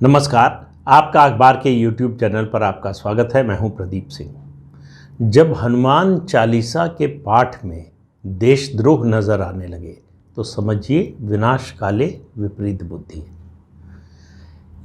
नमस्कार। आपका अखबार के YouTube चैनल पर आपका स्वागत है। मैं हूं प्रदीप सिंह। जब हनुमान चालीसा के पाठ में देशद्रोह नजर आने लगे तो समझिए विनाश काले विपरीत बुद्धि।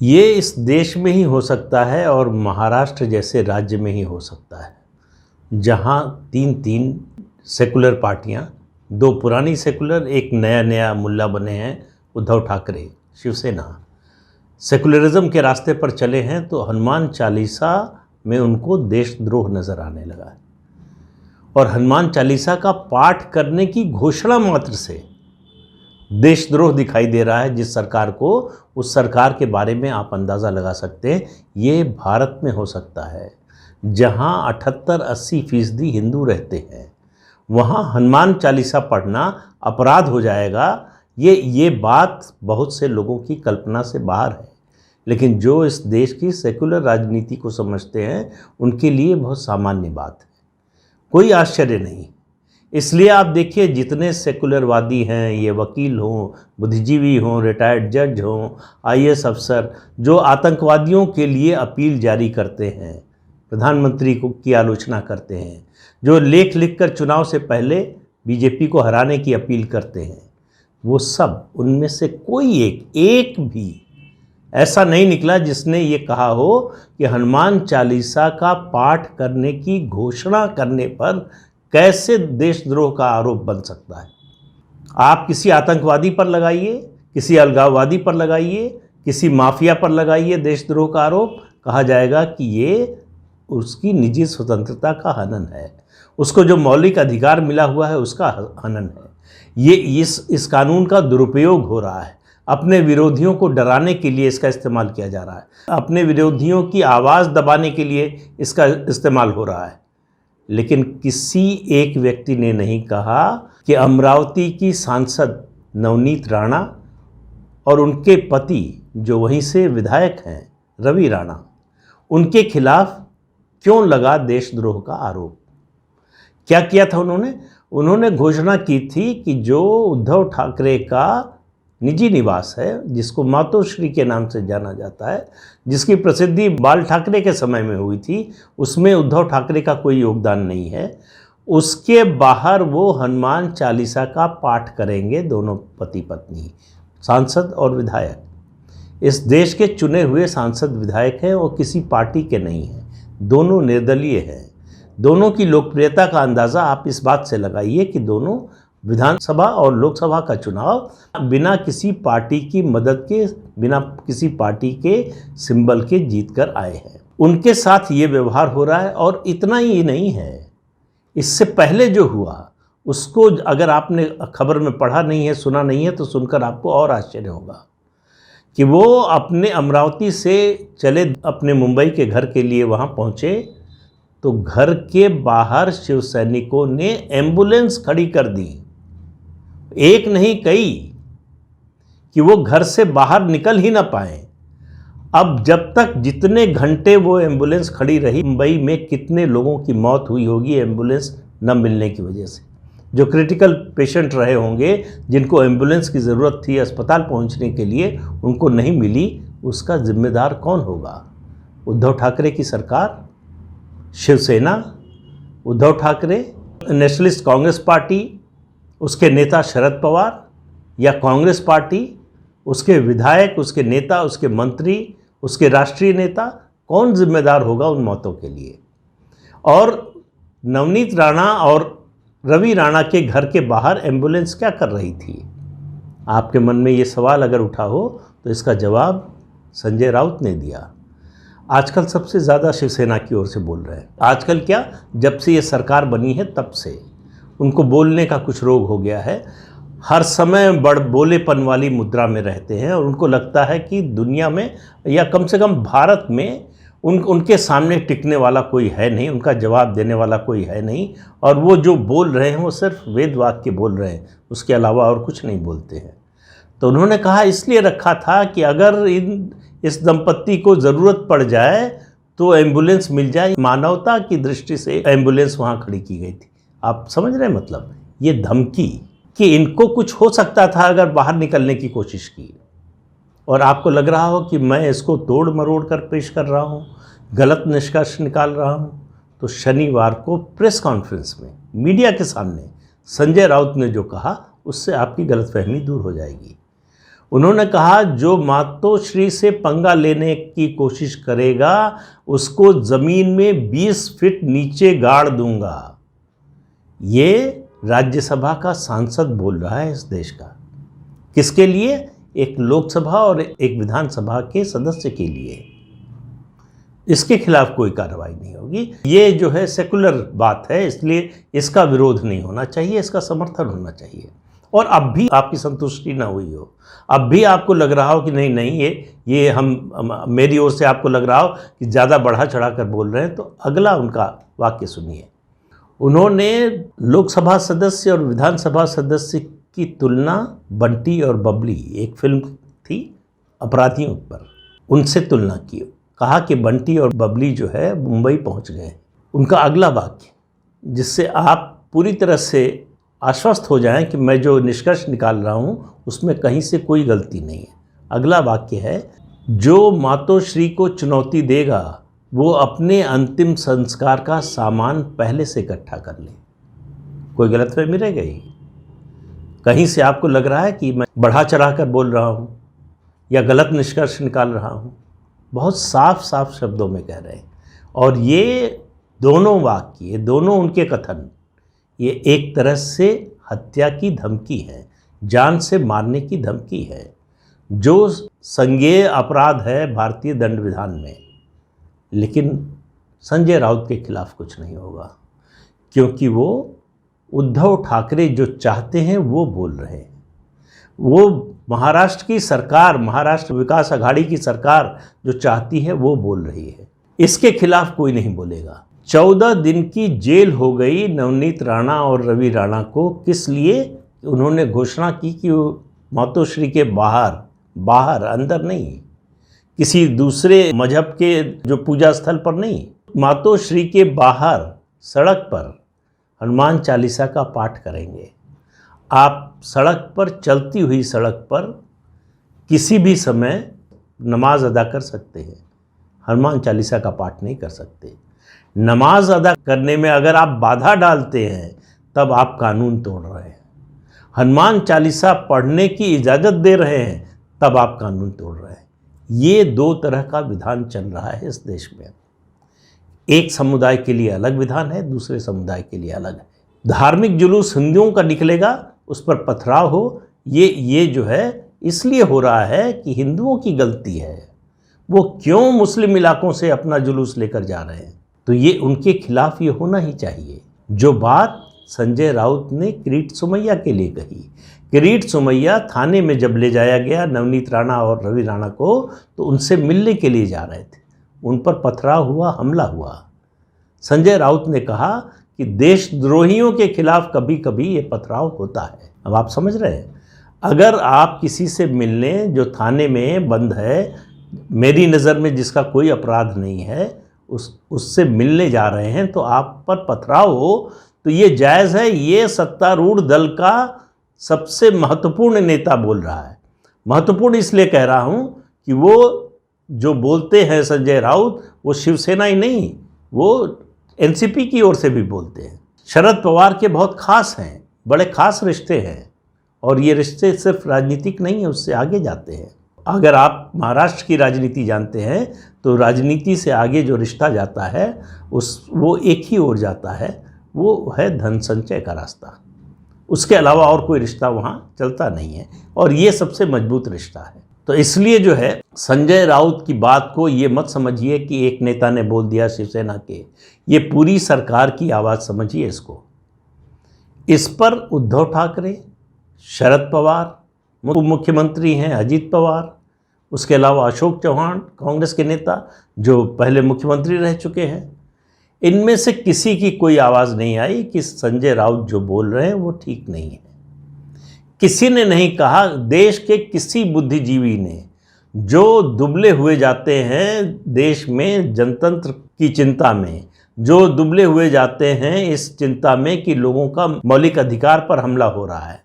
ये इस देश में ही हो सकता है और महाराष्ट्र जैसे राज्य में ही हो सकता है, जहां तीन सेकुलर पार्टियां, दो पुरानी सेकुलर, एक नया मुल्ला बने हैं उद्धव ठाकरे, शिवसेना, सेकुलरिज्म के रास्ते पर चले हैं, तो हनुमान चालीसा में उनको देशद्रोह नजर आने लगा है। और हनुमान चालीसा का पाठ करने की घोषणा मात्र से देशद्रोह दिखाई दे रहा है जिस सरकार को। उस सरकार के बारे में आप अंदाज़ा लगा सकते हैं। ये भारत में हो सकता है जहां 78-80% हिंदू रहते हैं, वहां हनुमान चालीसा पढ़ना अपराध हो जाएगा। ये बात बहुत से लोगों की कल्पना से बाहर है, लेकिन जो इस देश की सेकुलर राजनीति को समझते हैं उनके लिए बहुत सामान्य बात है, कोई आश्चर्य नहीं। इसलिए आप देखिए, जितने सेकुलरवादी हैं, ये वकील हों, बुद्धिजीवी हों, रिटायर्ड जज हों, आईएएस अफसर, जो आतंकवादियों के लिए अपील जारी करते हैं, प्रधानमंत्री की आलोचना करते हैं, जो लेख लिखकर चुनाव से पहले बीजेपी को हराने की अपील करते हैं, वो सब, उनमें से कोई एक भी ऐसा नहीं निकला जिसने ये कहा हो कि हनुमान चालीसा का पाठ करने की घोषणा करने पर कैसे देशद्रोह का आरोप बन सकता है। आप किसी आतंकवादी पर लगाइए, किसी अलगाववादी पर लगाइए, किसी माफिया पर लगाइए देशद्रोह का आरोप, कहा जाएगा कि ये उसकी निजी स्वतंत्रता का हनन है, उसको जो मौलिक अधिकार मिला हुआ है उसका हनन है। ये इस कानून का दुरुपयोग हो रहा है, अपने विरोधियों को डराने के लिए इसका इस्तेमाल किया जा रहा है, अपने विरोधियों की आवाज़ दबाने के लिए इसका इस्तेमाल हो रहा है। लेकिन किसी एक व्यक्ति ने नहीं कहा कि अमरावती की सांसद नवनीत राणा और उनके पति, जो वहीं से विधायक हैं, रवि राणा, उनके खिलाफ क्यों लगा देशद्रोह का आरोप। क्या किया था उन्होंने घोषणा की थी कि जो उद्धव ठाकरे का निजी निवास है, जिसको मातोश्री के नाम से जाना जाता है, जिसकी प्रसिद्धि बाल ठाकरे के समय में हुई थी, उसमें उद्धव ठाकरे का कोई योगदान नहीं है। उसके बाहर वो हनुमान चालीसा का पाठ करेंगे, दोनों पति पत्नी, सांसद और विधायक। इस देश के चुने हुए सांसद विधायक हैं और किसी पार्टी के नहीं हैं, दोनों निर्दलीय हैं। दोनों की लोकप्रियता का अंदाज़ा आप इस बात से लगाइए कि दोनों विधानसभा और लोकसभा का चुनाव बिना किसी पार्टी की मदद के, बिना किसी पार्टी के सिंबल के जीत कर आए हैं। उनके साथ ये व्यवहार हो रहा है। और इतना ही नहीं है, इससे पहले जो हुआ उसको अगर आपने खबर में पढ़ा नहीं है, सुना नहीं है, तो सुनकर आपको और आश्चर्य होगा कि वो अपने अमरावती से चले अपने मुंबई के घर के लिए वहाँ पहुँचे, तो घर के बाहर शिव सैनिकों ने एम्बुलेंस खड़ी कर दी, एक नहीं कई, कि वो घर से बाहर निकल ही ना पाए। अब जब तक जितने घंटे वो एम्बुलेंस खड़ी रही, मुंबई में कितने लोगों की मौत हुई होगी एम्बुलेंस न मिलने की वजह से। जो क्रिटिकल पेशेंट रहे होंगे, जिनको एम्बुलेंस की ज़रूरत थी अस्पताल पहुंचने के लिए, उनको नहीं मिली, उसका जिम्मेदार कौन होगा? उद्धव ठाकरे की सरकार, शिवसेना, उद्धव ठाकरे, नेशनलिस्ट कांग्रेस पार्टी, उसके नेता शरद पवार, या कांग्रेस पार्टी, उसके विधायक, उसके नेता, उसके मंत्री, उसके राष्ट्रीय नेता? कौन जिम्मेदार होगा उन मौतों के लिए? और नवनीत राणा और रवि राणा के घर के बाहर एम्बुलेंस क्या कर रही थी? आपके मन में ये सवाल अगर उठा हो तो इसका जवाब संजय राउत ने दिया। आजकल सबसे ज़्यादा शिवसेना की ओर से बोल रहे हैं। आजकल क्या, जब से ये सरकार बनी है तब से उनको बोलने का कुछ रोग हो गया है। हर समय बड़ बोलेपन वाली मुद्रा में रहते हैं और उनको लगता है कि दुनिया में, या कम से कम भारत में, उनके सामने टिकने वाला कोई है नहीं, उनका जवाब देने वाला कोई है नहीं, और वो जो बोल रहे हैं वो सिर्फ वेद वाक्य बोल रहे हैं, उसके अलावा और कुछ नहीं बोलते हैं। तो उन्होंने कहा इसलिए रखा था कि अगर इस दंपत्ति को ज़रूरत पड़ जाए तो एम्बुलेंस मिल जाए। मानवता की दृष्टि से एम्बुलेंस वहाँ खड़ी की गई थी। आप समझ रहे हैं मतलब, ये धमकी कि इनको कुछ हो सकता था अगर बाहर निकलने की कोशिश की। और आपको लग रहा हो कि मैं इसको तोड़ मरोड़ कर पेश कर रहा हूँ, गलत निष्कर्ष निकाल रहा हूँ, तो शनिवार को प्रेस कॉन्फ्रेंस में मीडिया के सामने संजय राउत ने जो कहा उससे आपकी गलतफहमी दूर हो जाएगी। उन्होंने कहा जो मातोश्री से पंगा लेने की कोशिश करेगा उसको ज़मीन में 20 फीट नीचे गाड़ दूंगा। ये राज्यसभा का सांसद बोल रहा है इस देश का। किसके लिए? एक लोकसभा और एक विधानसभा के सदस्य के लिए। इसके खिलाफ कोई कार्रवाई नहीं होगी। ये जो है सेकुलर बात है, इसलिए इसका विरोध नहीं होना चाहिए, इसका समर्थन होना चाहिए। और अब भी आपकी संतुष्टि ना हुई हो, अब भी आपको लग रहा हो कि नहीं ये हम मेरी ओर से आपको लग रहा हो कि ज़्यादा बढ़ा चढ़ा कर बोल रहे हैं, तो अगला उनका वाक्य सुनिए। उन्होंने लोकसभा सदस्य और विधानसभा सदस्य की तुलना बंटी और बबली, एक फिल्म थी अपराधियों पर, उनसे तुलना की। कहा कि बंटी और बबली जो है मुंबई पहुंच गए। उनका अगला वाक्य, जिससे आप पूरी तरह से आश्वस्त हो जाएं कि मैं जो निष्कर्ष निकाल रहा हूं उसमें कहीं से कोई गलती नहीं है। अगला वाक्य है, जो मातोश्री को चुनौती देगा वो अपने अंतिम संस्कार का सामान पहले से इकट्ठा कर ले। कोई गलतफहमी रह गई? कहीं से आपको लग रहा है कि मैं बढ़ा चढ़ा कर बोल रहा हूं या गलत निष्कर्ष निकाल रहा हूं? बहुत साफ साफ शब्दों में कह रहे हैं। और ये दोनों वाक्य, दोनों उनके कथन, ये एक तरह से हत्या की धमकी है, जान से मारने की धमकी है, जो संज्ञेय अपराध है भारतीय दंड विधान में। लेकिन संजय राउत के खिलाफ कुछ नहीं होगा, क्योंकि वो उद्धव ठाकरे जो चाहते हैं वो बोल रहे हैं। वो महाराष्ट्र की सरकार, महाराष्ट्र विकास अघाड़ी की सरकार जो चाहती है वो बोल रही है। इसके खिलाफ कोई नहीं बोलेगा। 14 दिन की जेल हो गई नवनीत राणा और रवि राणा को। किस लिए? उन्होंने घोषणा की कि मातोश्री के बाहर, अंदर नहीं, किसी दूसरे मजहब के जो पूजा स्थल पर नहीं, मातोश्री के बाहर सड़क पर हनुमान चालीसा का पाठ करेंगे। आप सड़क पर, चलती हुई सड़क पर किसी भी समय नमाज अदा कर सकते हैं, हनुमान चालीसा का पाठ नहीं कर सकते। नमाज अदा करने में अगर आप बाधा डालते हैं तब आप कानून तोड़ रहे हैं। हनुमान चालीसा पढ़ने की इजाज़त दे रहे हैं तब आप कानून तोड़ रहे हैं। ये दो तरह का विधान चल रहा है इस देश में। एक समुदाय के लिए अलग विधान है, दूसरे समुदाय के लिए अलग है। धार्मिक जुलूस हिंदुओं का निकलेगा, उस पर पथराव हो, ये जो है इसलिए हो रहा है कि हिंदुओं की गलती है। वो क्यों मुस्लिम इलाकों से अपना जुलूस लेकर जा रहे हैं, तो ये उनके खिलाफ ये होना ही चाहिए। जो बात संजय राउत ने किरीट सोमैया के लिए कही, किरीट सोमैया थाने में जब ले जाया गया नवनीत राणा और रवि राणा को, तो उनसे मिलने के लिए जा रहे थे, उन पर पथराव हुआ, हमला हुआ। संजय राउत ने कहा कि देशद्रोहियों के खिलाफ कभी कभी ये पथराव होता है। अब आप समझ रहे हैं, अगर आप किसी से मिलने जो थाने में बंद है, मेरी नज़र में जिसका कोई अपराध नहीं है, उससे मिलने जा रहे हैं, तो आप पर पथराव हो तो ये जायज़ है। ये सत्तारूढ़ दल का सबसे महत्वपूर्ण नेता बोल रहा है। महत्वपूर्ण इसलिए कह रहा हूँ कि वो जो बोलते हैं संजय राउत, वो शिवसेना ही नहीं, वो एनसीपी की ओर से भी बोलते हैं। शरद पवार के बहुत खास हैं, बड़े खास रिश्ते हैं, और ये रिश्ते सिर्फ राजनीतिक नहीं है, उससे आगे जाते हैं। अगर आप महाराष्ट्र की राजनीति जानते हैं तो राजनीति से आगे जो रिश्ता जाता है वो एक ही ओर जाता है, वो है धन संचय का रास्ता। उसके अलावा और कोई रिश्ता वहाँ चलता नहीं है, और ये सबसे मजबूत रिश्ता है। तो इसलिए जो है संजय राउत की बात को ये मत समझिए कि एक नेता ने बोल दिया शिवसेना के, ये पूरी सरकार की आवाज़ समझिए इसको। इस पर उद्धव ठाकरे, शरद पवार, मुख्यमंत्री हैं अजीत पवार, उसके अलावा अशोक चौहान कांग्रेस के नेता जो पहले मुख्यमंत्री रह चुके हैं, इनमें से किसी की कोई आवाज़ नहीं आई कि संजय राउत जो बोल रहे हैं वो ठीक नहीं है। किसी ने नहीं कहा, देश के किसी बुद्धिजीवी ने, जो दुबले हुए जाते हैं देश में जनतंत्र की चिंता में, जो दुबले हुए जाते हैं इस चिंता में कि लोगों का मौलिक अधिकार पर हमला हो रहा है,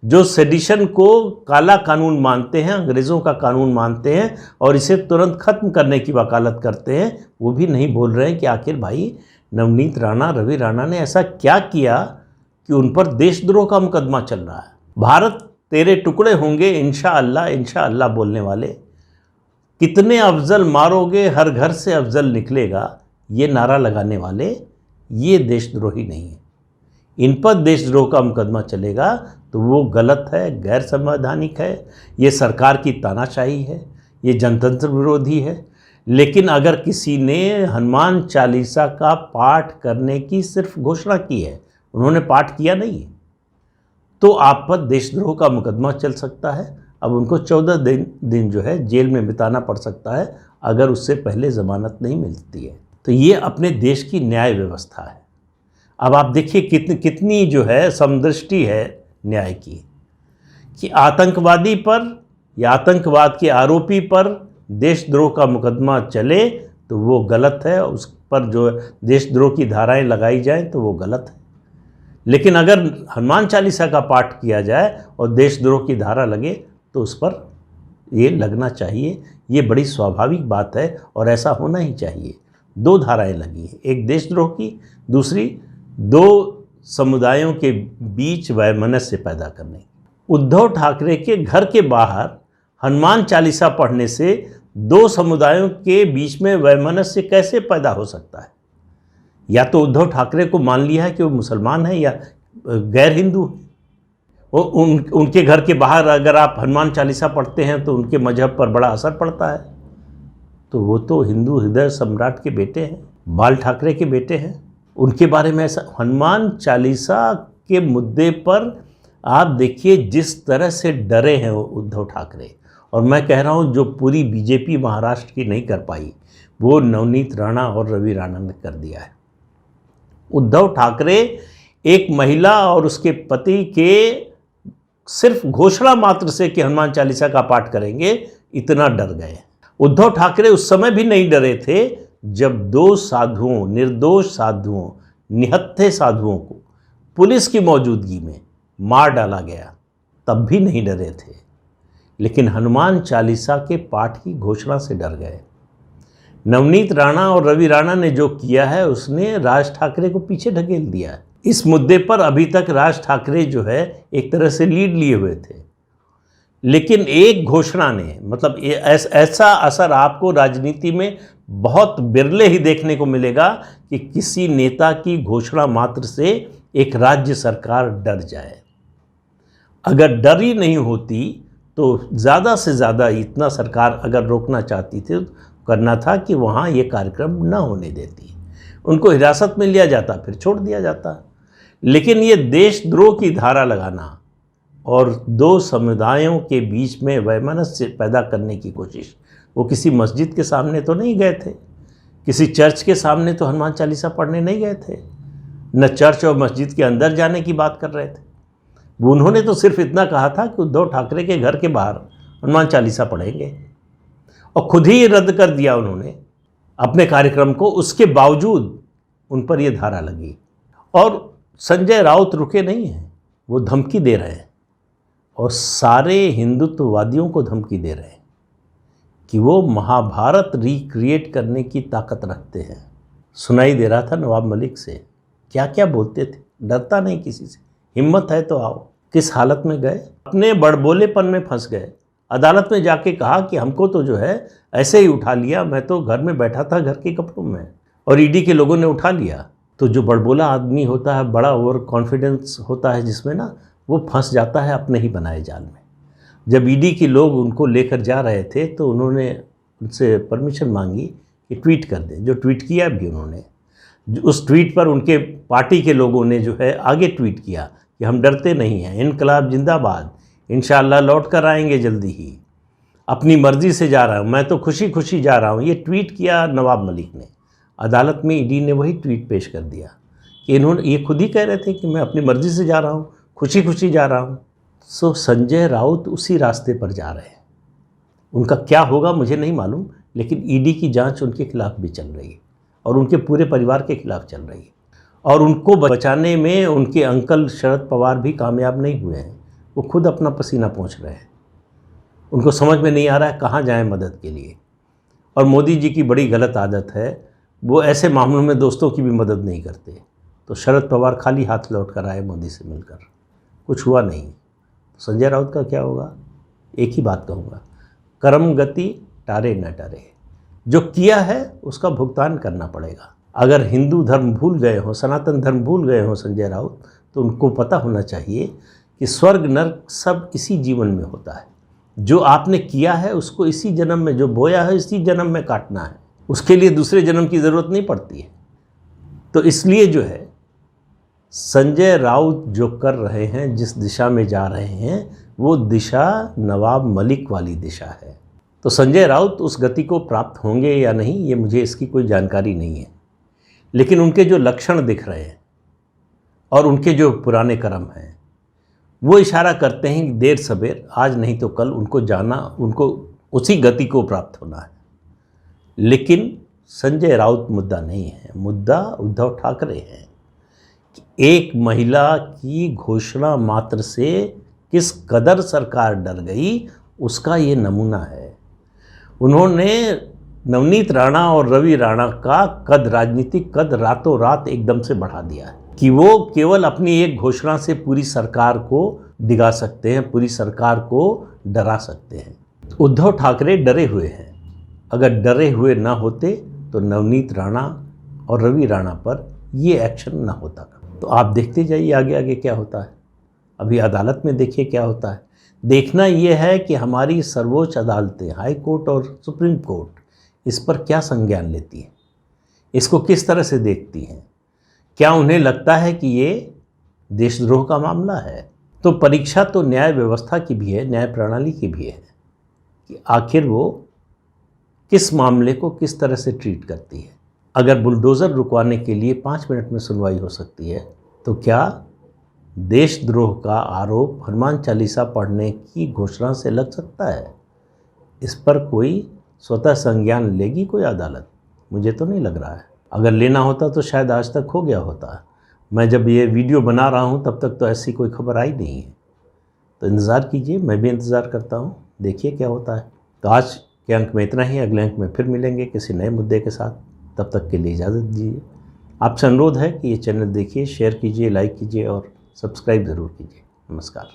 जो सेडिशन को काला कानून मानते हैं, अंग्रेज़ों का कानून मानते हैं और इसे तुरंत ख़त्म करने की वकालत करते हैं, वो भी नहीं बोल रहे हैं कि आखिर भाई नवनीत राणा, रवि राणा ने ऐसा क्या किया कि उन पर देशद्रोह का मुकदमा चल रहा है। भारत तेरे टुकड़े होंगे इंशाअल्लाह, इंशाअल्लाह बोलने वाले, कितने अफजल मारोगे हर घर से अफजल निकलेगा, ये नारा लगाने वाले ये देशद्रोही नहीं है। इन पर देशद्रोह का मुकदमा चलेगा तो वो गलत है, गैर संवैधानिक है, ये सरकार की तानाशाही है, ये जनतंत्र विरोधी है। लेकिन अगर किसी ने हनुमान चालीसा का पाठ करने की सिर्फ घोषणा की है, उन्होंने पाठ किया नहीं है, तो आप पर देशद्रोह का मुकदमा चल सकता है। अब उनको 14 दिन जो है जेल में बिताना पड़ सकता है अगर उससे पहले ज़मानत नहीं मिलती है। तो ये अपने देश की न्याय व्यवस्था है। अब आप देखिए कितनी जो है समदृष्टि है न्याय की, कि आतंकवादी पर या आतंकवाद के आरोपी पर देशद्रोह का मुकदमा चले तो वो गलत है, उस पर जो देशद्रोह की धाराएं लगाई जाएं तो वो गलत है। लेकिन अगर हनुमान चालीसा का पाठ किया जाए और देशद्रोह की धारा लगे तो उस पर ये लगना चाहिए। ये बड़ी स्वाभाविक बात है और ऐसा होना ही चाहिए। 2 धाराएं लगी हैं, एक देशद्रोह की, दूसरी 2 समुदायों के बीच वैमनस्य पैदा करने। उद्धव ठाकरे के घर के बाहर हनुमान चालीसा पढ़ने से 2 समुदायों के बीच में वैमनस्य कैसे पैदा हो सकता है? या तो उद्धव ठाकरे को मान लिया है कि वो मुसलमान है या गैर हिंदू है। वो उनके घर के बाहर अगर आप हनुमान चालीसा पढ़ते हैं तो उनके मजहब पर बड़ा असर पड़ता है। तो वो तो हिंदू हृदय सम्राट के बेटे हैं, बाल ठाकरे के बेटे हैं। उनके बारे में ऐसा हनुमान चालीसा के मुद्दे पर आप देखिए जिस तरह से डरे हैं उद्धव ठाकरे, और मैं कह रहा हूँ जो पूरी बीजेपी महाराष्ट्र की नहीं कर पाई वो नवनीत राणा और रवि राणा ने कर दिया है। उद्धव ठाकरे एक महिला और उसके पति के सिर्फ घोषणा मात्र से कि हनुमान चालीसा का पाठ करेंगे इतना डर गए। उद्धव ठाकरे उस समय भी नहीं डरे थे जब 2 साधुओं, निर्दोष साधुओं, निहत्थे साधुओं को पुलिस की मौजूदगी में मार डाला गया, तब भी नहीं डरे थे। लेकिन हनुमान चालीसा के पाठ की घोषणा से डर गए। नवनीत राणा और रवि राणा ने जो किया है उसने राज ठाकरे को पीछे ढकेल दिया है। इस मुद्दे पर अभी तक राज ठाकरे जो है एक तरह से लीड लिए हुए थे, लेकिन एक घोषणा ने, मतलब ऐसा असर आपको राजनीति में बहुत बिरले ही देखने को मिलेगा कि किसी नेता की घोषणा मात्र से एक राज्य सरकार डर जाए। अगर डर ही नहीं होती तो ज़्यादा से ज़्यादा इतना सरकार अगर रोकना चाहती थी करना था कि वहाँ ये कार्यक्रम न होने देती, उनको हिरासत में लिया जाता, फिर छोड़ दिया जाता। लेकिन ये देशद्रोह की धारा लगाना और 2 समुदायों के बीच में वैमनस्य पैदा करने की कोशिश, वो किसी मस्जिद के सामने तो नहीं गए थे, किसी चर्च के सामने तो हनुमान चालीसा पढ़ने नहीं गए थे, न चर्च और मस्जिद के अंदर जाने की बात कर रहे थे। उन्होंने तो सिर्फ इतना कहा था कि उद्धव ठाकरे के घर के बाहर हनुमान चालीसा पढ़ेंगे और खुद ही रद्द कर दिया उन्होंने अपने कार्यक्रम को। उसके बावजूद उन पर यह धारा लगी और संजय राउत रुके नहीं हैं, वो धमकी दे रहे हैं और सारे हिंदुत्ववादियों को धमकी दे रहे हैं कि वो महाभारत रिक्रिएट करने की ताकत रखते हैं। सुनाई दे रहा था नवाब मलिक से, क्या क्या बोलते थे, डरता नहीं किसी से, हिम्मत है तो आओ। किस हालत में गए, अपने बड़बोलेपन में फंस गए। अदालत में जाके कहा कि हमको तो जो है ऐसे ही उठा लिया, मैं तो घर में बैठा था घर के कपड़ों में और ईडी के लोगों ने उठा लिया। तो जो बड़बोला आदमी होता है, बड़ा ओवर कॉन्फिडेंस होता है जिसमें ना, वो फंस जाता है अपने ही बनाए जाल में। जब ईडी के लोग उनको लेकर जा रहे थे तो उन्होंने उनसे परमिशन मांगी कि ट्वीट कर दें, जो ट्वीट किया भी उन्होंने। उस ट्वीट पर उनके पार्टी के लोगों ने जो है आगे ट्वीट किया कि हम डरते नहीं हैं, इनकलाब जिंदाबाद, इंशाअल्लाह लौट कर आएंगे जल्दी ही, अपनी मर्ज़ी से जा रहा हूँ, मैं तो खुशी खुशी जा रहा हूँ। ये ट्वीट किया नवाब मलिक ने। अदालत में ईडी ने वही ट्वीट पेश कर दिया कि ये खुद ही कह रहे थे कि मैं अपनी मर्ज़ी से जा रहा हूँ, खुशी खुशी जा रहा हूँ। सो संजय राउत उसी रास्ते पर जा रहे हैं। उनका क्या होगा मुझे नहीं मालूम, लेकिन ईडी की जांच उनके खिलाफ भी चल रही है और उनके पूरे परिवार के खिलाफ चल रही है। और उनको बचाने में उनके अंकल शरद पवार भी कामयाब नहीं हुए हैं। वो खुद अपना पसीना पोंछ रहे हैं। उनको समझ में नहीं आ रहा है कहाँ जाएं मदद के लिए। और मोदी जी की बड़ी गलत आदत है, वो ऐसे मामलों में दोस्तों की भी मदद नहीं करते। तो शरद पवार खाली हाथ लौट कर आए मोदी से मिलकर, कुछ हुआ नहीं। तो संजय राउत का क्या होगा? एक ही बात कहूँगा, कर्म गति टारे न टारे। जो किया है उसका भुगतान करना पड़ेगा। अगर हिंदू धर्म भूल गए हों, सनातन धर्म भूल गए हों संजय राउत, तो उनको पता होना चाहिए कि स्वर्ग नर्क सब इसी जीवन में होता है। जो आपने किया है उसको इसी जन्म में, जो बोया है इसी जन्म में काटना है। उसके लिए दूसरे जन्म की ज़रूरत नहीं पड़ती है। तो इसलिए जो है संजय राउत जो कर रहे हैं, जिस दिशा में जा रहे हैं, वो दिशा नवाब मलिक वाली दिशा है। तो संजय राउत उस गति को प्राप्त होंगे या नहीं, ये मुझे इसकी कोई जानकारी नहीं है। लेकिन उनके जो लक्षण दिख रहे हैं और उनके जो पुराने कर्म हैं, वो इशारा करते हैं कि देर सवेर, आज नहीं तो कल, उनको उसी गति को प्राप्त होना है। लेकिन संजय राउत मुद्दा नहीं है, मुद्दा उद्धव ठाकरे हैं। एक महिला की घोषणा मात्र से किस कदर सरकार डर गई, उसका ये नमूना है। उन्होंने नवनीत राणा और रवि राणा का कद, राजनीतिक कद, रातों रात एकदम से बढ़ा दिया है कि वो केवल अपनी एक घोषणा से पूरी सरकार को डिगा सकते हैं, पूरी सरकार को डरा सकते हैं। उद्धव ठाकरे डरे हुए हैं। अगर डरे हुए ना होते तो नवनीत राणा और रवि राणा पर ये एक्शन ना होता। तो आप देखते जाइए आगे आगे क्या होता है। अभी अदालत में देखिए क्या होता है। देखना ये है कि हमारी सर्वोच्च अदालतें, हाई कोर्ट और सुप्रीम कोर्ट, इस पर क्या संज्ञान लेती हैं, इसको किस तरह से देखती हैं। क्या उन्हें लगता है कि ये देशद्रोह का मामला है? तो परीक्षा तो न्याय व्यवस्था की भी है, न्याय प्रणाली की भी है कि आखिर वो किस मामले को किस तरह से ट्रीट करती है। अगर बुलडोज़र रुकवाने के लिए 5 मिनट में सुनवाई हो सकती है, तो क्या देशद्रोह का आरोप हनुमान चालीसा पढ़ने की घोषणा से लग सकता है? इस पर कोई स्वतः संज्ञान लेगी कोई अदालत? मुझे तो नहीं लग रहा है। अगर लेना होता तो शायद आज तक हो गया होता। मैं जब ये वीडियो बना रहा हूँ तब तक तो ऐसी कोई खबर आई नहीं है। तो इंतज़ार कीजिए, मैं भी इंतज़ार करता हूँ, देखिए क्या होता है। तो आज के अंक में इतना ही। अगले अंक में फिर मिलेंगे किसी नए मुद्दे के साथ। तब तक के लिए इजाज़त दीजिए। आपसे अनुरोध है कि ये चैनल देखिए, शेयर कीजिए, लाइक कीजिए और सब्सक्राइब ज़रूर कीजिए। नमस्कार।